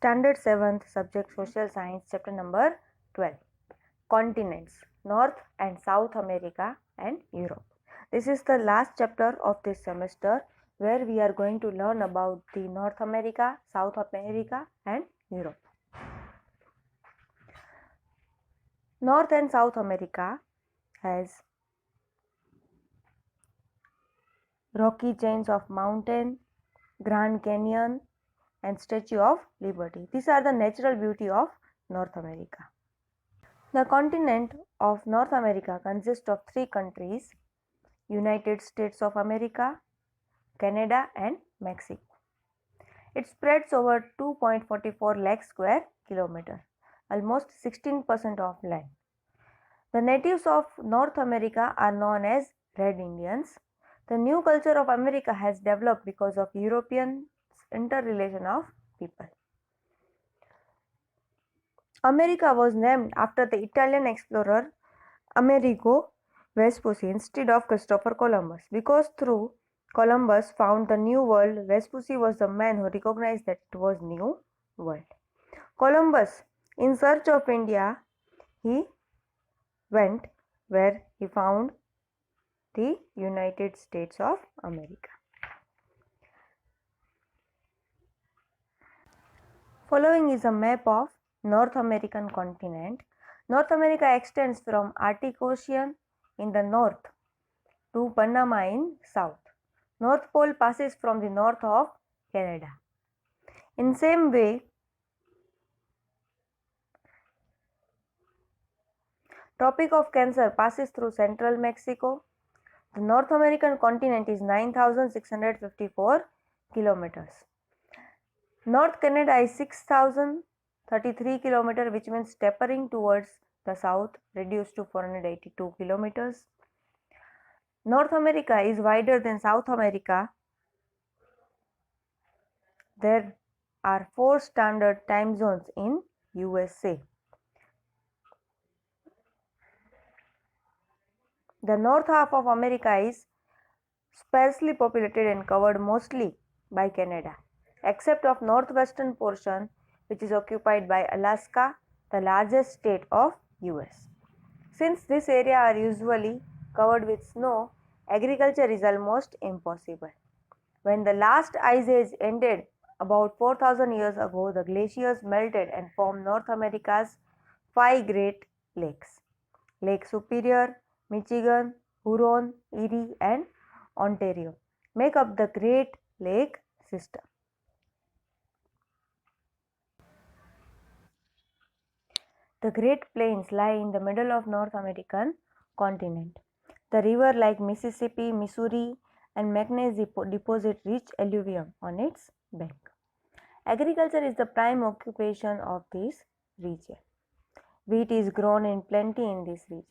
Standard 7th subject Social Science, chapter number 12. Continents, North and South America and Europe. This is the last chapter of this semester where we are going to learn about the North America, South America and Europe. North and South America has rocky chains of mountain, Grand Canyon and Statue of Liberty. These are the natural beauty of North America. The continent of North America consists of three countries: United States of America, Canada and Mexico. It spreads over 2.44 lakh square kilometers, almost 16% of land. The natives of North America are known as Red Indians. The new culture of America has developed because of European interrelation of people. America was named after the Italian explorer Amerigo Vespucci instead of Christopher Columbus, because through Columbus found the New World, Vespucci was the man who recognized that it was New World. Columbus, in search of India, he went where he found the United States of America. Following is a map of North American continent. North America extends from Arctic Ocean in the north to Panama in south. North Pole passes from the north of Canada. In same way, Tropic of Cancer passes through central Mexico. The North American continent is 9,654 kilometers. North Canada is 6,033 kilometers, which means tapering towards the south, reduced to 482 kilometers. North America is wider than South America. There are 4 standard time zones in USA. The north half of America is sparsely populated and covered mostly by Canada, except of northwestern portion, which is occupied by Alaska, the largest state of US. Since this area are usually covered with snow, agriculture is almost impossible. When the last ice age ended about 4,000 years ago, the glaciers melted and formed North America's 5 Great Lakes: Lake Superior, Michigan, Huron, Erie and Ontario make up the Great Lake system. The Great Plains lie in the middle of North American continent. The river like Mississippi, Missouri and McKenzie deposit rich alluvium on its bank. Agriculture is the prime occupation of this region. Wheat is grown in plenty in this region.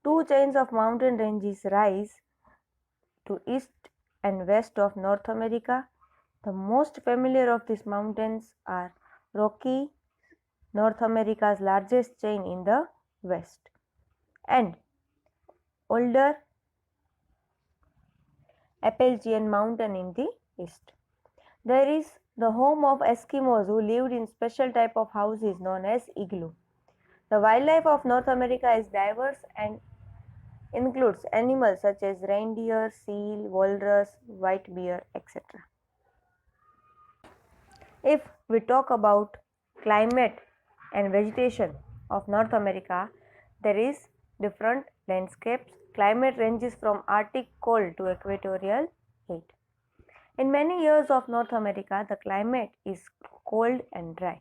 2 chains of mountain ranges rise to east and west of North America. The most familiar of these mountains are Rocky, North America's largest chain in the west, and older Appalachian Mountain in the east. There is the home of Eskimos who lived in special type of houses known as igloo. The wildlife of North America is diverse and includes animals such as reindeer, seal, walrus, white bear, etc. If we talk about climate and vegetation of North America, there is different landscapes. Climate ranges from Arctic cold to equatorial heat. In many areas of North America, the climate is cold and dry.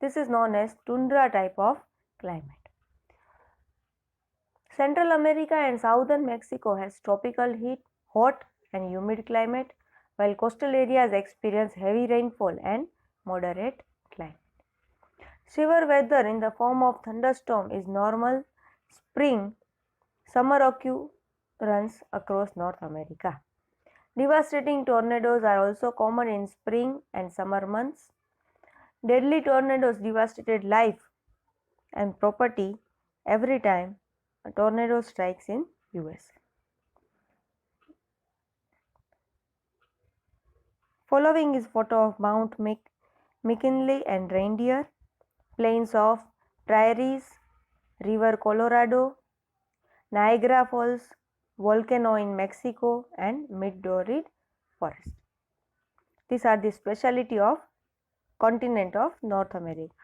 This is known as tundra type of climate. Central America and southern Mexico has tropical heat, hot and humid climate, while coastal areas experience heavy rainfall and moderate climate. Severe weather in the form of thunderstorm is normal summer occurrence across North America. Devastating tornadoes are also common in spring and summer months. Deadly tornadoes devastated life and property every time a tornado strikes in US. Following is photo of Mount McKinley and Reindeer, plains of prairies, river Colorado, Niagara Falls, volcano in Mexico, and mid-torrid forest. These are the speciality of continent of North America.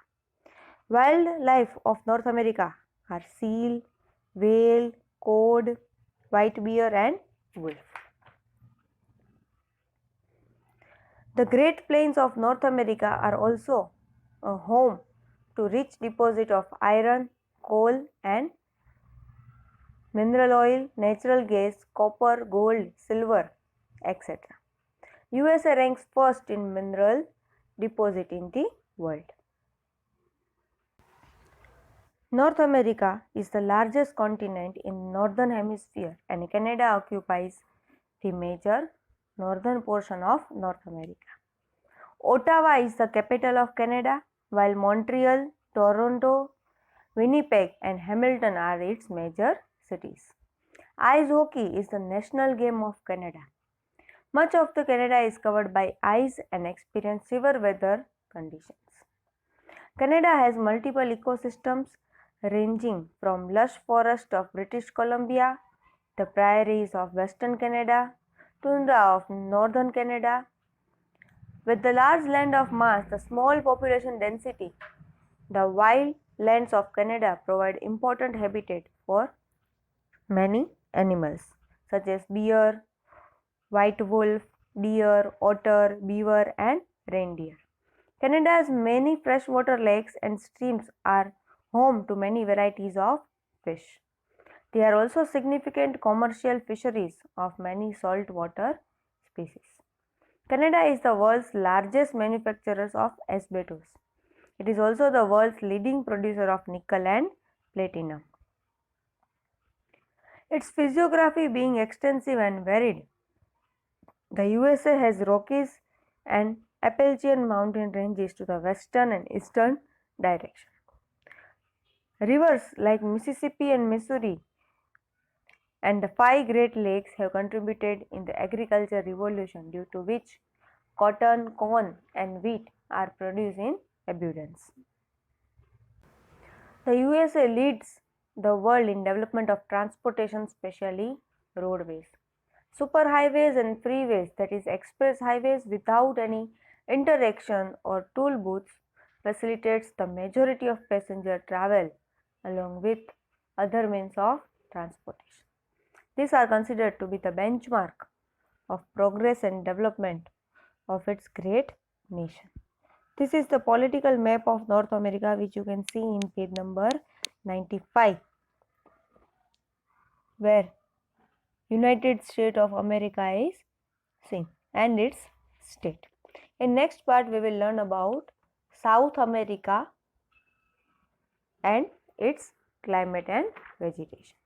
Wildlife of North America are seal, whale, cod, white bear, and wolf. The Great Plains of North America are also a home to rich deposit of iron, coal, and mineral oil, natural gas, copper, gold, silver, etc. USA ranks first in mineral deposit in the world. North America is the largest continent in northern hemisphere, and Canada occupies the major northern portion of North America. Ottawa is the capital of Canada, while Montreal, Toronto, Winnipeg, and Hamilton are its major cities. Ice hockey is the national game of Canada. Much of the Canada is covered by ice and experiences severe weather conditions. Canada has multiple ecosystems ranging from lush forests of British Columbia, the prairies of Western Canada, tundra of northern Canada. With the large land of mass, the small population density, the wild lands of Canada provide important habitat for many animals such as bear, white wolf, deer, otter, beaver, and reindeer. Canada's many freshwater lakes and streams are home to many varieties of fish. There are also significant commercial fisheries of many saltwater species. Canada is the world's largest manufacturer of asbestos. It is also the world's leading producer of nickel and platinum. Its physiography being extensive and varied, the USA has Rockies and Appalachian mountain ranges to the western and eastern direction. Rivers like Mississippi and Missouri and the 5 Great Lakes have contributed in the agricultural revolution, due to which cotton, corn, and wheat are produced in abundance. The USA leads the world in development of transportation, especially roadways. Superhighways and freeways, that is express highways without any interaction or toll booths, facilitates the majority of passenger travel along with other means of transportation. These are considered to be the benchmark of progress and development of its great nation. This is the political map of North America, which you can see in page number 95, where United States of America is seen and its state. In next part we will learn about South America and its climate and vegetation.